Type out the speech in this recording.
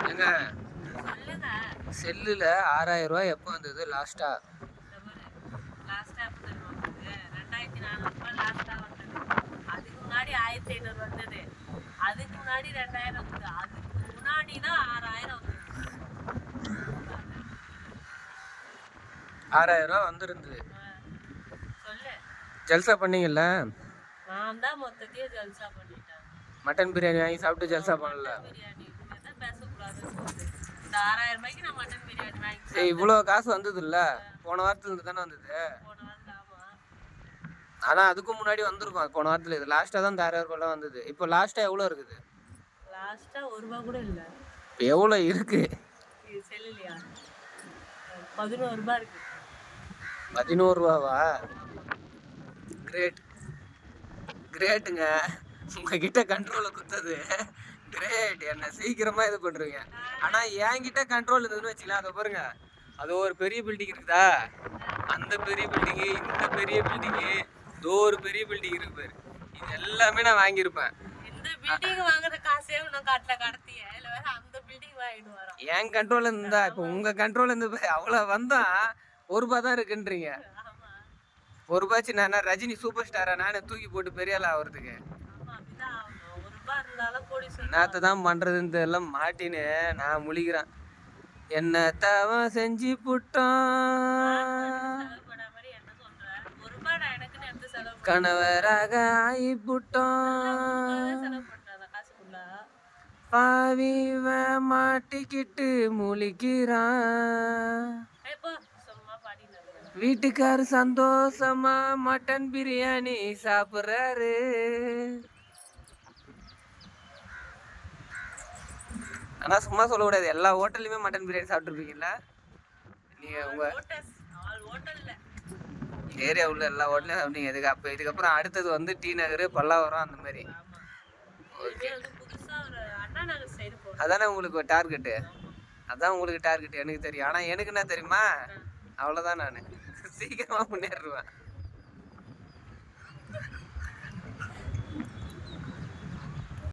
ஏங்க செல்லுல 6000 ரூபாய் எப்போ வந்தது லாஸ்டா? லாஸ்டா எப்போ தெரியுமா வந்தது? 2400 லாஸ்டா வந்தது. அதுக்கு முன்னாடி 1500 வந்தது. அதுக்கு முன்னாடி 2000 வந்தது. அதுக்கு முன்னாடி தான் 6000 வந்தது. 6000 ரூபாய் வந்திருந்தது. சொல்லு. ஜல்சா பண்ணீங்கல்ல? நான் தான் மொத்தத்தையே ஜல்சா பண்ணிட்டேன். மட்டன் பிரியாணி வாங்கி சாப்பிட்டு ஜல்சா பண்ணல. பிரியாணி தான் பேசக்கூடாதுன்னு சொல்லுது. இந்த 6000 ரூபாய்க்கு நான் மட்டன் பிரியாணி வாங்கி ஏய் இவ்வளோ காசு வந்தது இல்ல? போன வாரத்துல இருந்து தானே வந்தது. போன வாரம் ஆமா. ஆனா அதுக்கும் முன்னாடி வந்திருக்கும். போன வாரத்துல இது லாஸ்டா தான் 6000 ரூபாய் வந்தது. இப்போ லாஸ்டா எவ்வளோ இருக்குது? லாஸ்டா 1 ரூபா கூட இல்ல. இப்போ எவ்வளோ இருக்கு? இது செல்லுலையா? 11 ரூபாய் இருக்கு. 11 ரூபாவா? கிரேட் கிரேட்டுங்க. உங்ககிட்ட கண்ட்ரோலை குத்தது கிரேட். என்ன சீக்கிரமா இது பண்றீங்க. ஆனா என்கிட்ட கண்ட்ரோல் இருந்ததுன்னு வச்சுக்கலாம். அதை பாருங்க, அது ஒரு பெரிய பில்டிங் இருக்குதா, அந்த பெரிய பில்டிங்கு, இந்த பெரிய பில்டிங்கு, இதோ ஒரு பெரிய பில்டிங் இருக்கு பாரு, இது எல்லாமே நான் வாங்கியிருப்பேன். இந்த பில்டிங் வாங்குற காசே இன்னும் காட்டல கடத்திய இல்ல வேற அந்த பில்டிங் வாங்கிட்டு வரோம். என் கண்ட்ரோல் இருந்தா இப்போ உங்க கண்ட்ரோல் இருந்து அவ்வளவு வந்தா 1 ரூபாய் தான் இருக்குன்றீங்க. 1 ரூபாய்ச்சு நான் ரஜினி சூப்பர் ஸ்டாரா நானே தூக்கி போட்டு பெரிய ஆள் ஆகுறதுக்கு? என்னத்த தான் பண்றதுன்னு தெரியல, மாட்டின்னு நான் முழிக்கிறேன். என்ன தவம் செஞ்சு புட்டோம், கணவராக ஆகி புட்டோம், பாவிவ மாட்டிக்கிட்டு முழிக்கிறான். வீட்டுக்காரு சந்தோஷமா மட்டன் பிரியாணி சாப்பிட்றாரு. ஆனால் சும்மா சொல்லக்கூடாது, எல்லா ஹோட்டல்லையுமே மட்டன் பிரியாணி சாப்பிட்ருப்பீங்களா நீங்கள்? உங்கள் ஏரியா உள்ள எல்லா ஹோட்டலையும் சாப்பிட்டீங்க. இதுக்கப்புறம் அடுத்தது வந்து டி நகர், பல்லாவரம் அந்த மாதிரி. ஓகே, அதானே உங்களுக்கு டார்கெட்டு? அதான் உங்களுக்கு டார்கெட், எனக்கு தெரியும். ஆனால் எனக்கு என்ன தெரியுமா, அவ்வளோதான், நான் சீக்கிரமாக முன்னேறுவேன்.